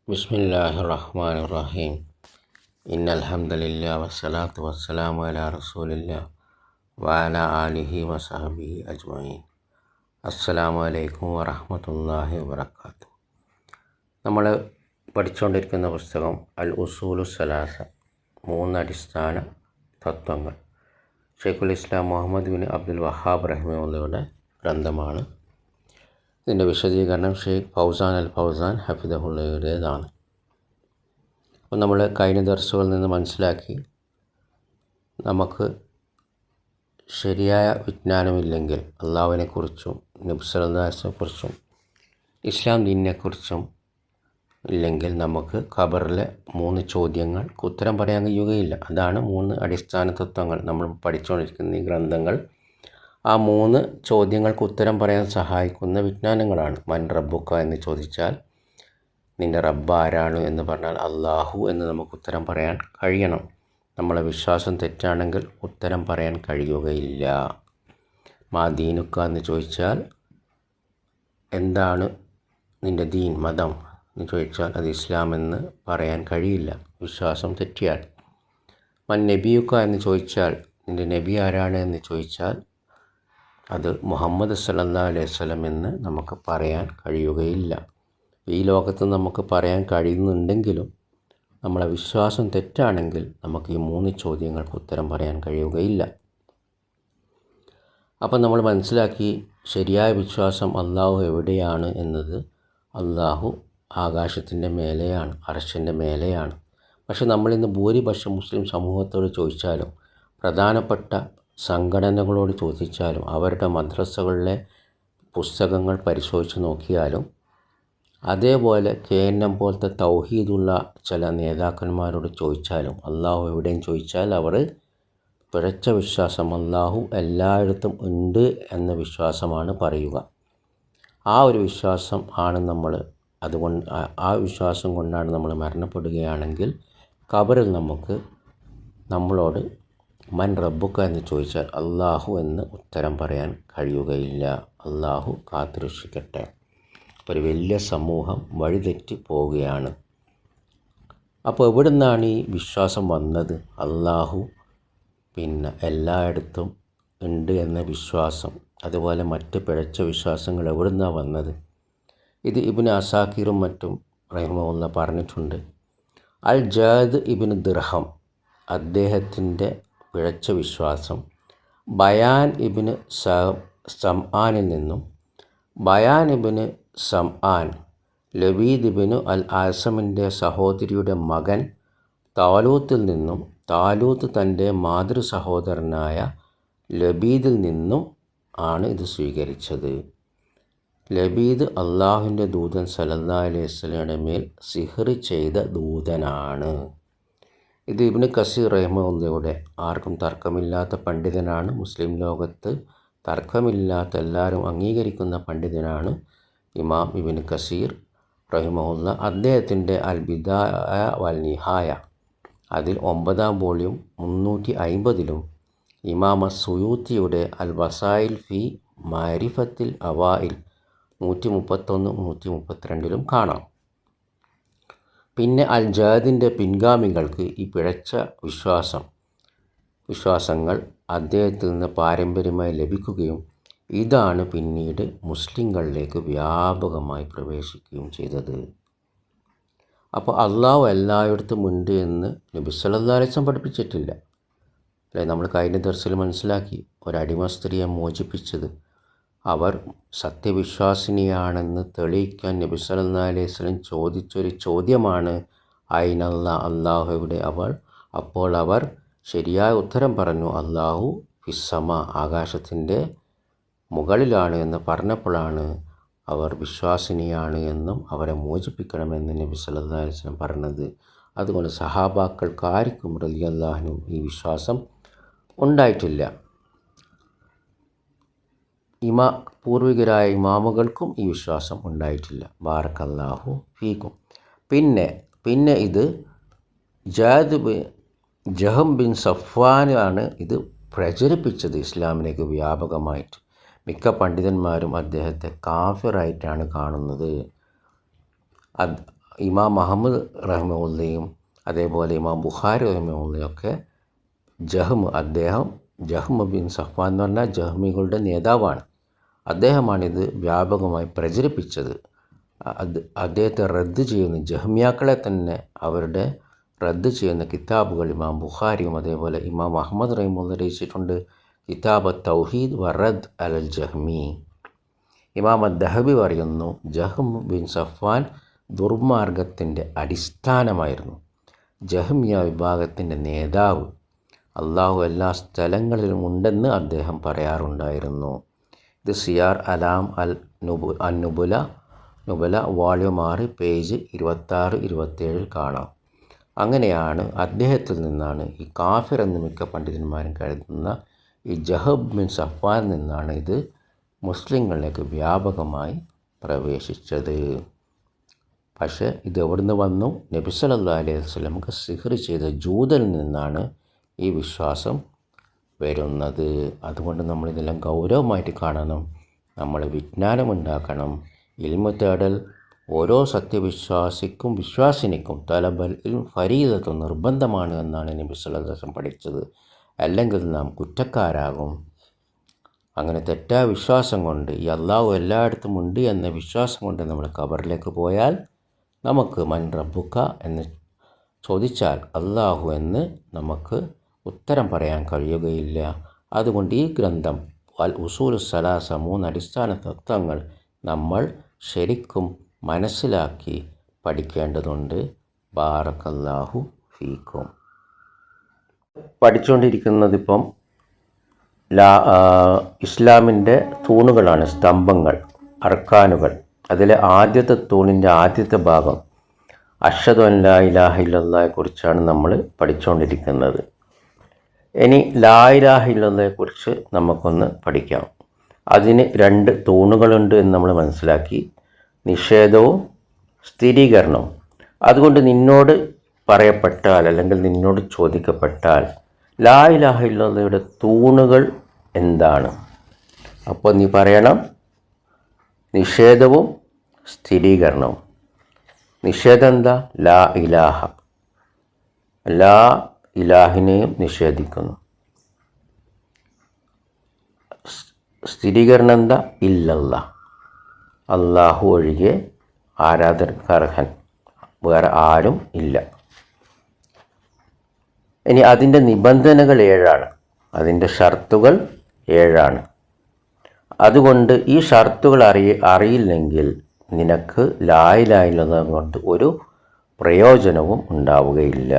ബിസ്മില്ലാഹിർ-റഹ്മാനിർ-റഹീം. ഇന്നൽഹംദുലില്ലാഹി വസ്സലാത്തു വസ്സലാമു അലാ റസൂലില്ലാഹി വഅലാ ആലിഹി വസഹ്ബിഹി അജ്മഈൻ. അസ്സലാമു അലൈക്കും വറഹ്മത്തുള്ളാഹി വബറകാതുഹു. നമ്മൾ പഠിച്ചുകൊണ്ടിരിക്കുന്ന പുസ്തകം അൽ ഉസൂലു സലാസ, 3 അടിസ്ഥാന തത്വങ്ങൾ. ഷെയ്ഖുൽ ഇസ്ലാം മുഹമ്മദ് ബിൻ അബ്ദുൽ വഹാബ് റഹിമഹുള്ളയുടെ ഗ്രന്ഥമാണ്. ഇതിൻ്റെ വിശദീകരണം ഷെയ്ഖ് ഫൗസാൻ അൽ ഫൗസാൻ ഹഫിദഹുള്ളയുടേതാണ്. അപ്പോൾ നമ്മൾ കഴിഞ്ഞ ദർസുകളിൽ നിന്ന് മനസ്സിലാക്കി, നമുക്ക് ശരിയായ വിജ്ഞാനമില്ലെങ്കിൽ അള്ളാഹുവിനെക്കുറിച്ചും നബി സല്ലല്ലാഹു അലൈഹി വസല്ലമയെക്കുറിച്ചും ഇസ്ലാം ദീനിനെക്കുറിച്ചും ഇല്ലെങ്കിൽ നമുക്ക് ഖബറിലെ 3 ചോദ്യങ്ങൾക്ക് ഉത്തരം പറയാൻ കഴിയുകയില്ല. അതാണ് 3 അടിസ്ഥാന തത്വങ്ങൾ. നമ്മൾ പഠിച്ചുകൊണ്ടിരിക്കുന്ന ഈ ഗ്രന്ഥങ്ങൾ ആ 3 ചോദ്യങ്ങൾക്ക് ഉത്തരം പറയാൻ സഹായിക്കുന്ന വിജ്ഞാനങ്ങളാണ്. മൻ റബ്ബുക്ക എന്ന് ചോദിച്ചാൽ നിൻ്റെ റബ്ബ് ആരാണ് എന്ന് പറഞ്ഞാൽ അള്ളാഹു എന്ന് നമുക്ക് ഉത്തരം പറയാൻ കഴിയണം. നമ്മളെ വിശ്വാസം തെറ്റാണെങ്കിൽ ഉത്തരം പറയാൻ കഴിയുകയില്ല. മാ ദീനുക്ക എന്ന് ചോദിച്ചാൽ എന്താണ് നിൻ്റെ ദീൻ, മതം എന്ന് ചോദിച്ചാൽ അത് ഇസ്ലാം എന്ന് പറയാൻ കഴിയില്ല, വിശ്വാസം തെറ്റിയാൽ. മൻ നബിയുക്ക എന്ന് ചോദിച്ചാൽ നിൻ്റെ നബി ആരാണ് എന്ന് ചോദിച്ചാൽ അത് മുഹമ്മദ് സല്ലല്ലാഹു അലൈഹി വസല്ലം എന്ന് നമുക്ക് പറയാൻ കഴിയുകയില്ല. ഈ ലോകത്ത് നമുക്ക് പറയാൻ കഴിയുന്നുണ്ടെങ്കിലും നമ്മളെ വിശ്വാസം തെറ്റാണെങ്കിൽ നമുക്ക് ഈ 3 ചോദ്യങ്ങൾക്ക് ഉത്തരം പറയാൻ കഴിയുകയില്ല. അപ്പം നമ്മൾ മനസ്സിലാക്കി, ശരിയായ വിശ്വാസം അള്ളാഹു എവിടെയാണ് എന്നത്. അള്ളാഹു ആകാശത്തിൻ്റെ മേലെയാണ്, അർശിൻ്റെ മേലെയാണ്. പക്ഷെ നമ്മളിന്ന് ഭൂരിപക്ഷം മുസ്ലിം സമൂഹത്തോട് ചോദിച്ചാലും പ്രധാനപ്പെട്ട സംഘടനകളോട് ചോദിച്ചാലും അവരുടെ മദ്രസകളിലെ പുസ്തകങ്ങൾ പരിശോധിച്ച് നോക്കിയാലും അതേപോലെ KNM പോലത്തെ തൗഹീദുള്ള ചില നേതാക്കന്മാരോട് ചോദിച്ചാലും അള്ളാഹു എവിടെയും ചോദിച്ചാൽ അവർ പിഴച്ച വിശ്വാസം, അള്ളാഹു എല്ലായിടത്തും ഉണ്ട് എന്ന വിശ്വാസമാണ് പറയുക. ആ ഒരു വിശ്വാസം ആണ് നമ്മൾ, അതുകൊണ്ട് ആ വിശ്വാസം കൊണ്ടാണ് നമ്മൾ മരണപ്പെടുകയാണെങ്കിൽ ഖബറിൽ നമുക്ക് നമ്മളോട് മൻ റബ്ബുക്ക എന്ന് ചോദിച്ചാൽ അള്ളാഹു എന്ന് ഉത്തരം പറയാൻ കഴിയുകയില്ല. അള്ളാഹു കാത്തുരക്ഷിക്കട്ടെ. ഒരു വലിയ സമൂഹം വഴിതെറ്റി പോവുകയാണ്. അപ്പോൾ എവിടെ നിന്നാണ് ഈ വിശ്വാസം വന്നത്? അള്ളാഹു എല്ലായിടത്തും ഉണ്ട് എന്ന വിശ്വാസം, അതുപോലെ മറ്റ് പിഴച്ച വിശ്വാസങ്ങൾ എവിടെ നിന്നാണ് വന്നത്? ഇത് ഇബ്നു അസാക്കിറും മറ്റും റഹിമഹുള്ള പറഞ്ഞിട്ടുണ്ട്. അൽ ജാദ് ഇബ്നു ദിർഹം അദ്ദേഹത്തിൻ്റെ പിഴച്ച വിശ്വാസം ബയാൻ ഇബ്നു സംആനിൽ നിന്നും, ബയാൻ ഇബ്നു സംആൻ ലബീദ് ഇബ്നു അൽ ആസമിൻ്റെ സഹോദരിയുടെ മകൻ താലൂത്തിൽ നിന്നും, താലൂത്ത് തൻ്റെ മാതൃ സഹോദരനായ ലബീദിൽ നിന്നും ആണ് ഇത് സ്വീകരിച്ചത്. ലബീദ് അള്ളാഹുവിൻ്റെ ദൂതൻ സല്ലല്ലാഹു അലൈഹി വസല്ലമയുടെ മേൽ സിഹ്ർ ചെയ്ത ദൂതനാണ്. ഇത് ഇബ്നു കസീർ റഹിമഹുള്ളയുടെ ആർക്കും തർക്കമില്ലാത്ത പണ്ഡിതനാണ്. മുസ്ലിം ലോകത്ത് തർക്കമില്ലാത്ത എല്ലാവരും അംഗീകരിക്കുന്ന പണ്ഡിതനാണ് ഇമാം ഇബ്നു കസീർ റഹിമഹുള്ള. അദ്ദേഹത്തിൻ്റെ അൽ ബിദായ വൽ നിഹായ അതിൽ 9-ാം വോള്യം 350-ലും ഇമാം സുയൂത്തിയുടെ അൽ വസായിൽ ഫി മാരിഫത്തിൽ അവായിൽ 131-132-ലും കാണാം. പിന്നെ അൽ ജാദിൻ്റെ പിൻഗാമികൾക്ക് ഈ പിഴച്ച വിശ്വാസങ്ങൾ അദ്ദേഹത്തിൽ നിന്ന് പാരമ്പര്യമായി ലഭിക്കുകയും ഇതാണ് പിന്നീട് മുസ്ലിങ്ങളിലേക്ക് വ്യാപകമായി പ്രവേശിക്കുകയും ചെയ്തത്. അപ്പോൾ അള്ളാഹു എല്ലായിടത്തും ഉണ്ട് എന്ന് നബി സല്ലല്ലാഹു അലൈഹി വസല്ലം പഠിപ്പിച്ചിട്ടില്ല. അല്ലെ, നമ്മൾ കഴിഞ്ഞ ദർസിൽ മനസ്സിലാക്കി, ഒരടിമ സ്ത്രീയെ മോചിപ്പിച്ചത് അവർ സത്യവിശ്വാസിനിയാണെന്ന് തെളിയിക്കാൻ നബി സല്ലല്ലാഹു അലൈഹി വസല്ലം ചോദിച്ചൊരു ചോദ്യമാണ് ഐനല്ലാ, അള്ളാഹു എവിടെ അവൾ? അപ്പോൾ അവർ ശരിയായ ഉത്തരം പറഞ്ഞു, അള്ളാഹു ഫിസ്സമ, ആകാശത്തിൻ്റെ മുകളിലാണ് എന്ന് പറഞ്ഞപ്പോഴാണ് അവർ വിശ്വാസിനിയാണ് എന്നും അവരെ മോചിപ്പിക്കണമെന്ന് നബി സല്ലല്ലാഹു അലൈഹി വസല്ലം പറഞ്ഞത്. അതുകൊണ്ട് സഹാബാക്കൾക്ക് ആർക്കും റളിയല്ലാഹു അൻഹും ഈ വിശ്വാസം ഉണ്ടായിട്ടില്ല. പൂർവികരായ ഇമാമുകൾക്കും ഈ വിശ്വാസം ഉണ്ടായിട്ടില്ല. ബാറക്കല്ലാഹു ഫീക്കും. പിന്നെ ഇത് ജഹം ബിൻ സഫ്വാനാണ് ഇത് പ്രചരിപ്പിച്ചത് ഇസ്ലാമിലേക്ക് വ്യാപകമായിട്ട്. മിക്ക പണ്ഡിതന്മാരും അദ്ദേഹത്തെ കാഫിറായിട്ടാണ് കാണുന്നത്. ഇമാം മുഹമ്മദ് റഹ്മത്തുള്ളയും അതേപോലെ ഇമാം ബുഖാരി റഹ്മത്തുള്ളയൊക്കെ ജഹ്ം ബിൻ സഫ്വാൻ എന്ന് പറഞ്ഞാൽ ജഹ്മികളുടെ നേതാവാണ്. അദ്ദേഹമാണിത് വ്യാപകമായി പ്രചരിപ്പിച്ചത്. അദ്ദേഹത്തെ റദ്ദ് ചെയ്യുന്ന ജഹ്മിയാക്കളെ തന്നെ അവരുടെ റദ്ദ് ചെയ്യുന്ന കിതാബുകൾ ഇമാം ബുഖാരിയും അതേപോലെ ഇമാം അഹ്മദ് റഹിമഹുല്ല രചിച്ചിട്ടുണ്ട്. കിതാബ് തൗഹീദ് വറദ് അൽ ജഹ്മി. ഇമാം ദഹബി പറയുന്നു, ജഹ്ം ബിൻ സഫ്വാൻ ദുർമാർഗത്തിൻ്റെ അടിസ്ഥാനമായിരുന്നു. ജഹ്മിയ വിഭാഗത്തിൻ്റെ നേതാവ്. അള്ളാഹു എല്ലാ സ്ഥലങ്ങളിലും ഉണ്ടെന്ന് അദ്ദേഹം പറയാറുണ്ടായിരുന്നു. ഇത് സിയാർ അലാം നുബല വോളിയം 6 പേജ് 26-27 കാണാം. അങ്ങനെയാണ് അദ്ദേഹത്തിൽ നിന്നാണ് ഈ കാഫിർ എന്ന് മിക്ക പണ്ഡിതന്മാരും കരുതുന്ന ഈ ജഹ്ം ബിൻ സഫ്വാൻ നിന്നാണ് ഇത് മുസ്ലിങ്ങളിലേക്ക് വ്യാപകമായി പ്രവേശിച്ചത്. പക്ഷേ ഇത് എവിടുന്ന് വന്നു? നബി സല്ലല്ലാഹു അലൈഹി വസല്ലമക്ക് സിഹ്ർ ചെയ്ത ജൂതനിൽ നിന്നാണ് ഈ വിശ്വാസം വരുന്നത്. അതുകൊണ്ട് നമ്മളിതെല്ലാം ഗൗരവമായിട്ട് കാണണം. നമ്മൾ വിജ്ഞാനമുണ്ടാക്കണം. ഇൽമു തേടൽ ഓരോ സത്യവിശ്വാസിക്കും വിശ്വാസിനിക്കും തലബൽ ഇൽം ഫരീദത്ത് നിർബന്ധമാണ് എന്നാണ് നബി സല്ലല്ലാഹു അലൈഹി വസല്ലം പഠിച്ചത്. അല്ലെങ്കിൽ നാം കുറ്റക്കാരാകും. അങ്ങനെ തെറ്റായ വിശ്വാസം കൊണ്ട് ഈ അള്ളാഹു എല്ലായിടത്തും ഉണ്ട് എന്ന വിശ്വാസം കൊണ്ട് നമ്മൾ ഖബറിലേക്ക് പോയാൽ നമുക്ക് മൻ റബ്ബുക എന്ന് ചോദിച്ചാൽ അള്ളാഹു എന്ന് നമുക്ക് ഉത്തരം പറയാൻ കഴിയുകയില്ല. അതുകൊണ്ട് ഈ ഗ്രന്ഥം അൽ ഉസൂൽ സലാസ 3 അടിസ്ഥാന തത്വങ്ങൾ നമ്മൾ ശരിക്കും മനസ്സിലാക്കി പഠിക്കേണ്ടതുണ്ട്. ബാറക്കല്ലാഹു ഫീക്കും. പഠിച്ചുകൊണ്ടിരിക്കുന്നതിപ്പം ഇസ്ലാമിൻ്റെ തൂണുകളാണ്, സ്തംഭങ്ങൾ, അർക്കാനുകൾ. അതിലെ ആദ്യത്തെ തൂണിൻ്റെ ആദ്യത്തെ ഭാഗം അഷ്ഹദു അൻ ലാ ഇലാഹ ഇല്ലല്ലാഹയെക്കുറിച്ചാണ് നമ്മൾ പഠിച്ചുകൊണ്ടിരിക്കുന്നത്. ഇനി ലാ ഇലാഹ ഇല്ലല്ലാഹയെക്കുറിച്ച് നമുക്കൊന്ന് പഠിക്കാം. അതിന് 2 തൂണുകളുണ്ട് എന്ന് നമ്മൾ മനസ്സിലാക്കി. നിഷേധവും സ്ഥിരീകരണവും. അതുകൊണ്ട് നിന്നോട് പറയപ്പെട്ടാൽ അല്ലെങ്കിൽ നിന്നോട് ചോദിക്കപ്പെട്ടാൽ ലാ ഇലാഹ ഇല്ലല്ലാഹയുടെ തൂണുകൾ എന്താണ്? അപ്പോൾ നീ പറയണം നിഷേധവും സ്ഥിരീകരണവും. നിഷേധം എന്താ? ലാ ഇലാഹ, എല്ലാ ഇലാഹിനെയും നിഷേധിക്കുന്നു. സ്ഥിരീകരണം എന്താ? ഇല്ലല്ലാഹ്, അള്ളാഹു ഒഴികെ ആരാധനക്കർഹൻ വേറെ ആരും ഇല്ല. ഇനി അതിൻ്റെ നിബന്ധനകൾ 7 അതിൻ്റെ ഷർത്തുകൾ 7. അതുകൊണ്ട് ഈ ഷർത്തുകൾ അറിയില്ലെങ്കിൽ നിനക്ക് ലാ ഇലാഹ ഇല്ലല്ലാഹ് കൊണ്ട് ഒരു പ്രയോജനവും ഉണ്ടാവുകയില്ല.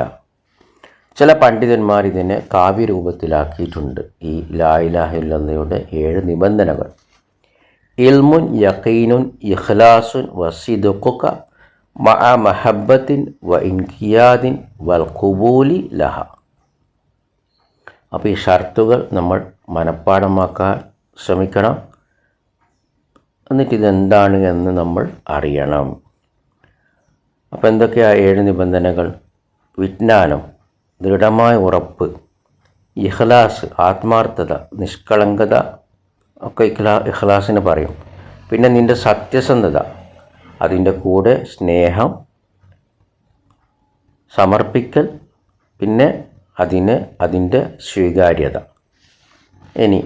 ചില പണ്ഡിതന്മാർ ഇതിനെ കാവ്യരൂപത്തിലാക്കിയിട്ടുണ്ട്. ഈ ലാ ഇലാഹ ഇല്ലല്ലാഹയുടെ 7 നിബന്ധനകൾ. ഇൽമുൻ യഖീനുൻ ഇഖ്ലാസുൻ വസിദ്ഖുക മഅ മഹബ്ബത്തിൻ വ ഇൻഖിയാദിൻ വൽ ഖുബൂലി ലഹ. അപ്പോൾ ഈ ഷർത്തുകൾ നമ്മൾ മനഃപ്പാഠമാക്കാൻ ശ്രമിക്കണം. എന്നിട്ട് ഇതെന്താണ് എന്ന് നമ്മൾ അറിയണം. അപ്പോൾ എന്തൊക്കെയാണ് 7 നിബന്ധനകൾ? വിജ്ഞാനം, ദൃഢമായ ഉറപ്പ്, ഇഖ്ലാസ്, ആത്മാർത്ഥത, നിഷ്കളങ്കത ഒക്കെ ഇഖ്ലാസിന് പറയും. പിന്നെ നിൻ്റെ സത്യസന്ധത, അതിൻ്റെ കൂടെ സ്നേഹം, സമർപ്പിക്കൽ, പിന്നെ അതിൻ്റെ സ്വീകാര്യത. ഇനി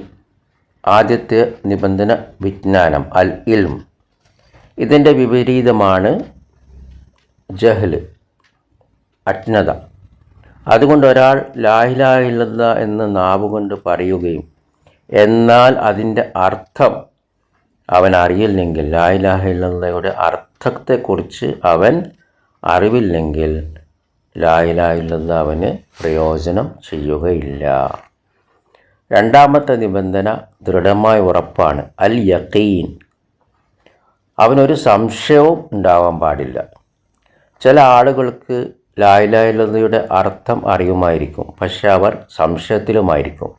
ആദ്യത്തെ നിബന്ധന വിജ്ഞാനം, അൽ ഇൽം. ഇതിൻ്റെ വിപരീതമാണ് ജഹ്ല്, അജ്ഞത. അതുകൊണ്ട് ഒരാൾ ലാ ഇലാഹ ഇല്ലല്ലാഹ് എന്ന് നാവുകൊണ്ട് പറയുകയും എന്നാൽ അതിൻ്റെ അർത്ഥം അവൻ അറിയില്ലെങ്കിൽ, ലാ ഇലാഹ ഇല്ലല്ലാഹയുടെ അർത്ഥത്തെക്കുറിച്ച് അവൻ അറിവില്ലെങ്കിൽ ലാ ഇലാഹ ഇല്ലല്ലാഹ് അവന് പ്രയോജനം ചെയ്യുകയില്ല. രണ്ടാമത്തെ നിബന്ധന ദൃഢമായ ഉറപ്പാണ്, അൽ യഖീൻ. അവനൊരു സംശയവും ഉണ്ടാവാൻ പാടില്ല. ചില ആളുകൾക്ക് ലാ ഇലാഹ ഇല്ലല്ലാഹയുടെ അർത്ഥം അറിയുമായിരിക്കും, പക്ഷെ അവർ സംശയത്തിലുമായിരിക്കും.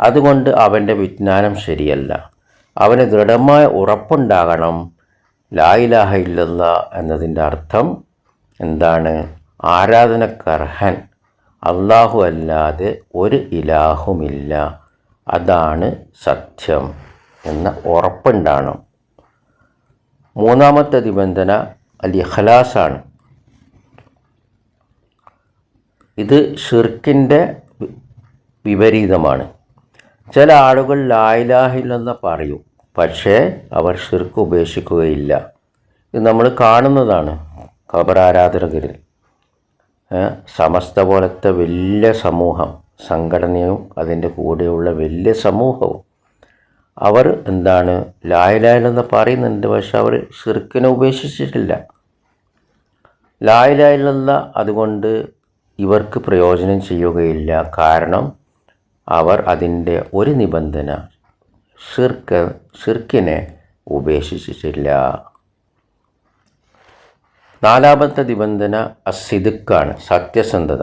അതുകൊണ്ട് അവൻ്റെ വിജ്ഞാനം ശരിയല്ല. അവന് ദൃഢമായ ഉറപ്പുണ്ടാകണം. ലാ ഇലാഹ ഇല്ലല്ലാഹ് എന്നതിൻ്റെ അർത്ഥം എന്താണ്? ആരാധനക്കർഹൻ അള്ളാഹു അല്ലാതെ ഒരു ഇലാഹുമില്ല, അതാണ് സത്യം എന്ന ഉറപ്പുണ്ടാകണം. മൂന്നാമത്തെ നിബന്ധന അൽ ഇഖ്ലാസാണ്. ഇത് ഷിർക്കിൻ്റെ വിപരീതമാണ്. ചില ആളുകൾ ലാ ഇലാഹ ഇല്ലല്ലാഹ് പറയും, പക്ഷേ അവർ ഷിർക്ക് ഉപേക്ഷിക്കുകയില്ല. ഇത് നമ്മൾ കാണുന്നതാണ് ഖബർ ആരാധകരിൽ. സമസ്ത പോലത്തെ വലിയ സമൂഹം, സംഘടനയും അതിൻ്റെ കൂടെയുള്ള വലിയ സമൂഹവും അവർ എന്താണ് ലാ ഇലാഹ ഇല്ലല്ലാഹ് പറയുന്നുണ്ട്, പക്ഷെ അവർ ഷിർക്കിനെ ഉപേക്ഷിച്ചിട്ടില്ല. ലാ ഇലാഹ ഇല്ലല്ലാഹ് അതുകൊണ്ട് ഇവർക്ക് പ്രയോജനം ചെയ്യുകയില്ല. കാരണം അവർ അതിൻ്റെ ഒരു നിബന്ധന ഷിർക്കിനെ ഉപേക്ഷിച്ചിട്ടില്ല. നാലാമത്തെ നിബന്ധന അസ്സിദ്ഖാണ്, സത്യസന്ധത.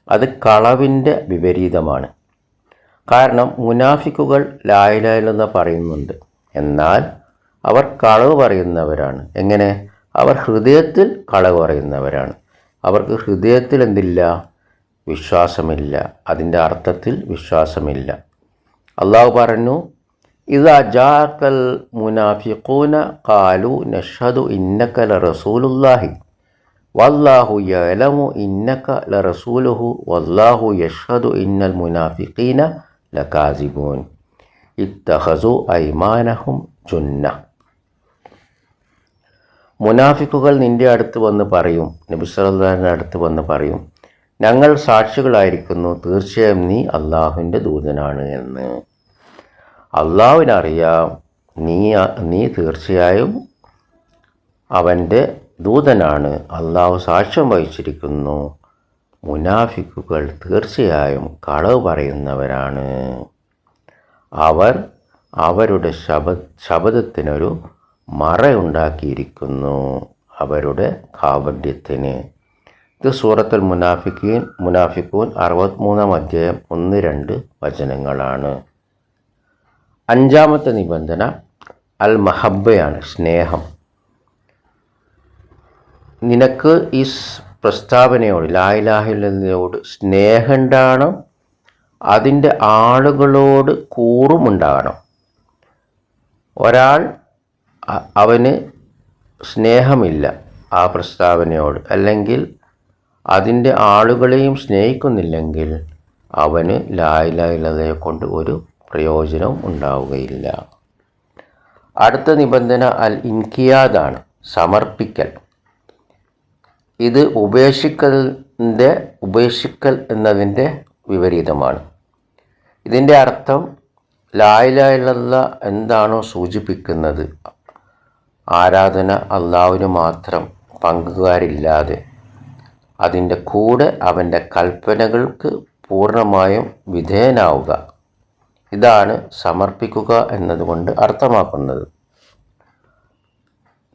അത് കളവിൻ്റെ വിപരീതമാണ്. കാരണം മുനാഫിക്കുകൾ ലാ ഇലാഹ ഇല്ലല്ലാഹ് പറയുന്നുണ്ട്, എന്നാൽ അവർ കളവ് പറയുന്നവരാണ്. എങ്ങനെ? അവർ ഹൃദയത്തിൽ കളവ് പറയുന്നവരാണ്. അവർക്ക് ഹൃദയത്തിൽ എന്തില്ല? വിശ്വാസമില്ല. അതിൻ്റെ അർത്ഥത്തിൽ വിശ്വാസമില്ല. അള്ളാഹു പറഞ്ഞു, ഇദാ ജാഅകൽ മുനാഫിഖൂന ഖാലു നഷ്ഹദു ഇന്നക ലറസൂലുള്ളാഹി വല്ലാഹു യഅലമു ഇന്നക ലറസൂലുഹു വല്ലാഹു യഷ്ഹദു ഇന്നൽ മുനാഫിഖീന ലകാസിബൂൻ ഇത്തഖസു അയ്മാനഹും ജുന്ന. മുനാഫിക്കുകൾ നിൻ്റെ അടുത്ത് വന്ന് പറയും, നബി സല്ലല്ലാഹു അലൈഹി വസല്ലമയുടെ അടുത്ത് വന്ന് പറയും, ഞങ്ങൾ സാക്ഷികളായിരിക്കുന്നു, തീർച്ചയായും നീ അള്ളാഹുവിൻ്റെ ദൂതനാണ് എന്ന്. അള്ളാഹുവിനറിയാം നീ തീർച്ചയായും അവൻ്റെ ദൂതനാണ്. അള്ളാഹു സാക്ഷ്യം വഹിച്ചിരിക്കുന്നു, മുനാഫിക്കുകൾ തീർച്ചയായും കളവ് പറയുന്നവരാണ്. അവർ അവരുടെ ശബ്ദത്തിനൊരു മറയുണ്ടാക്കിയിരിക്കുന്നു, അവരുടെ കാപട്യത്തിന്. ഇത് സൂറത്തുൽ മുനാഫിഖൂൻ 63-ാം അധ്യായം 1-2 വചനങ്ങളാണ്. അഞ്ചാമത്തെ നിബന്ധന അൽ മഹബ്ബയാണ്, സ്നേഹം. നിനക്ക് ഈ പ്രസ്താവനയോട്, ലാ ഇലാഹ ഇല്ലല്ലാഹയോട് സ്നേഹം ഉണ്ടാകണം, അതിൻ്റെ ആളുകളോട് കൂറും ഉണ്ടാകണം. ഒരാൾ അവന് സ്നേഹമില്ല ആ പ്രസ്താവനയോട്, അല്ലെങ്കിൽ അതിൻ്റെ ആളുകളെയും സ്നേഹിക്കുന്നില്ലെങ്കിൽ അവന് ലാ ഇലാഹ ഇല്ലല്ലാഹയെ കൊണ്ട് ഒരു പ്രയോജനവും ഉണ്ടാവുകയില്ല. അടുത്ത നിബന്ധന അൽ ഇൻഖിയാദാണ്, സമർപ്പിക്കൽ. ഇത് ഉപേക്ഷിക്കൽ എന്നതിൻ്റെ വിപരീതമാണ്. ഇതിൻ്റെ അർത്ഥം ലാ ഇലാഹ ഇല്ലല്ലാഹ് എന്താണോ സൂചിപ്പിക്കുന്നത്, ആരാധന അള്ളാഹുവിന് മാത്രം പങ്കുകാരില്ലാതെ അതിൻ്റെ കൂടെ അവൻ്റെ കൽപ്പനകൾക്ക് പൂർണ്ണമായും വിധേയനാവുക, ഇതാണ് സമർപ്പിക്കുക എന്നതുകൊണ്ട് അർത്ഥമാക്കുന്നത്.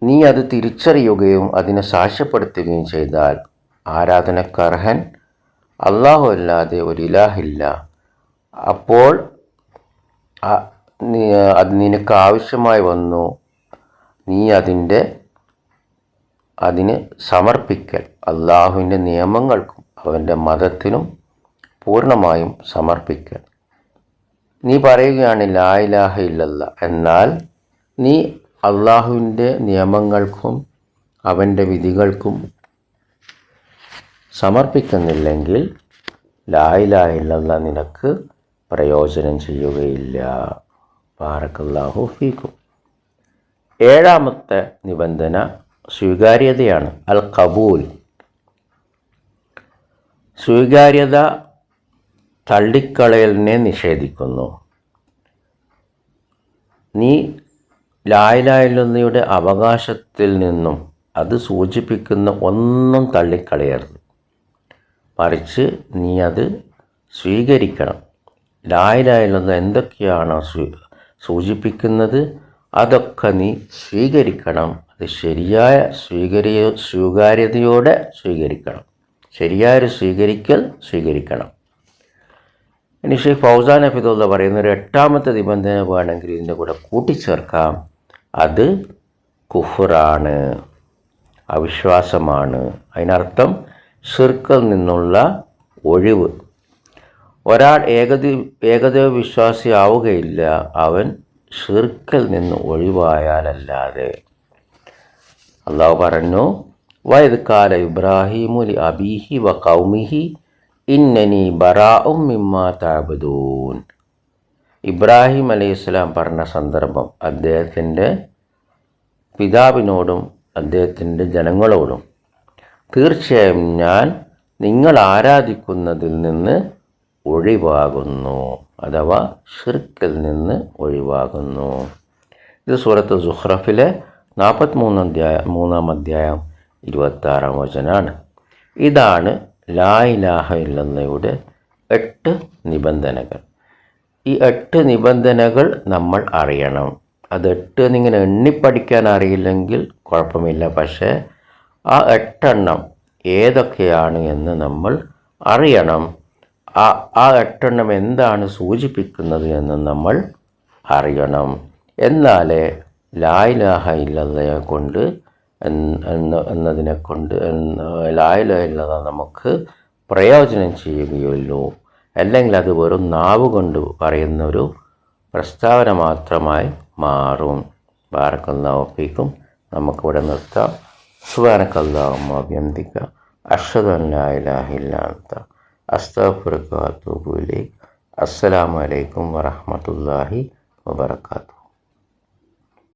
നീ അത് തിരിച്ചറിയുകയും അതിനെ സാക്ഷ്യപ്പെടുത്തുകയും ചെയ്താൽ ആരാധനക്കർഹൻ അള്ളാഹു അല്ലാതെ ഒരു ഇലാഹില്ല. അപ്പോൾ അത് നിനക്ക് ആവശ്യമായി വന്നു, നീ അതിന് സമർപ്പിക്കൽ, അള്ളാഹുവിൻ്റെ നിയമങ്ങൾക്കും അവൻ്റെ മതത്തിനും പൂർണ്ണമായും സമർപ്പിക്കൽ. നീ പറയുകയാണ് ലാ ഇലാഹ ഇല്ലല്ലാഹ്, എന്നാൽ നീ അള്ളാഹുവിൻ്റെ നിയമങ്ങൾക്കും അവൻ്റെ വിധികൾക്കും സമർപ്പിക്കുന്നില്ലെങ്കിൽ ലാ ഇലാഹ ഇല്ലല്ലാഹ് നിനക്ക് പ്രയോജനം ചെയ്യുകയില്ല. ബാറക്കല്ലാഹു ഫീക്കും. ഏഴാമത്തെ നിബന്ധന സ്വീകാര്യതയാണ്, അൽ ഖബൂൽ. സ്വീകാര്യത തള്ളിക്കളയലിനെ നിഷേധിക്കുന്നു. നീ ലാ ഇലാഹ ഇല്ലല്ലാഹയുടെ അവകാശത്തിൽ നിന്നും അത് സൂചിപ്പിക്കുന്ന ഒന്നും തള്ളിക്കളയരുത്, മറിച്ച് നീ അത് സ്വീകരിക്കണം. ലാ ഇലാഹ ഇല്ലല്ലാഹ് എന്തൊക്കെയാണോ സൂചിപ്പിക്കുന്നത് അതൊക്കെ നീ സ്വീകരിക്കണം. അത് ശരിയായ സ്വീകാര്യതയോടെ സ്വീകരിക്കണം, ശരിയായൊരു സ്വീകരിക്കണം. ഇനി ഷെയ്ഖ് ഫൗസാൻ ഹഫിദുല്ലാഹ് പറയുന്ന ഒരു എട്ടാമത്തെ നിബന്ധന വേണമെങ്കിൽ ഇതിൻ്റെ കൂടെ കൂട്ടിച്ചേർക്കാം. അത് കുഫ്റാണ്, അവിശ്വാസമാണ്. അതിനർത്ഥം ഷിർക്കിൽ നിന്നുള്ള ഒഴിവ്. ഒരാൾ ഏകദൈവ വിശ്വാസിയാവുകയില്ല അവൻ ഷിർക്കിൽ നിന്ന് ഒഴിവായാലല്ലാതെ. അള്ളാഹു പറഞ്ഞു, വഇദ് ഖാല ഇബ്രാഹീമു ലി അബീഹി വ ഖൗമിഹി ഇന്നനി ബറാഉം മിമ്മാ തഅബുദൂൻ. ഇബ്രാഹിം അലൈഹിസ്സലാം പറഞ്ഞ സന്ദർഭം അദ്ദേഹത്തിൻ്റെ പിതാവിനോടും അദ്ദേഹത്തിൻ്റെ ജനങ്ങളോടും, തീർച്ചയായും ഞാൻ നിങ്ങൾ ആരാധിക്കുന്നതിൽ നിന്ന് ഒഴിവാകുന്നു, അഥവാ ഷിർക്കിൽ നിന്ന് ഒഴിവാകുന്നു. ഇത് സൂറത്ത് സുഖ്റഫിലെ 43-ാം അധ്യായം 26-ാം വചനമാണ്. ഇതാണ് ലാ ഇലാഹ ഇല്ലല്ലാഹയുടെ 8 നിബന്ധനകൾ. ഈ 8 നിബന്ധനകൾ നമ്മൾ അറിയണം. അത് 8 എന്നിങ്ങനെ എണ്ണിപ്പഠിക്കാൻ അറിയില്ലെങ്കിൽ കുഴപ്പമില്ല, പക്ഷേ ആ 8 ഏതൊക്കെയാണ് എന്ന് നമ്മൾ അറിയണം. ആ 8 എന്താണ് സൂചിപ്പിക്കുന്നത് എന്ന് നമ്മൾ അറിയണം. എന്നാലേ ലാ ഇലാഹ ഇല്ലല്ലാഹയെ കൊണ്ട് എന്നതിനെക്കൊണ്ട് ലാ ഇലാഹ ഇല്ലല്ലാഹ് നമുക്ക് പ്രയോജനം ചെയ്യുകയുള്ളൂ. അല്ലെങ്കിൽ അത് വെറും നാവ് കൊണ്ട് പറയുന്നൊരു പ്രസ്താവന മാത്രമായി മാറും. ബാറക്കല്ലാഹു ഫീക്കും. നമുക്കിവിടെ നിർത്താം. സുബ്ഹാനക്കല്ലാഹുമ്മ വബിഹംദിക അഷ്ഹദു അൻ ലാ ഇലാഹ ഇല്ലാ അൻത അസ്തഗ്ഫിറുക വഅതൂബു ഇലൈക്. അസ്സലാമു അലൈക്കും വറഹ്മത്തുള്ളാഹി വബറകാതുഹു.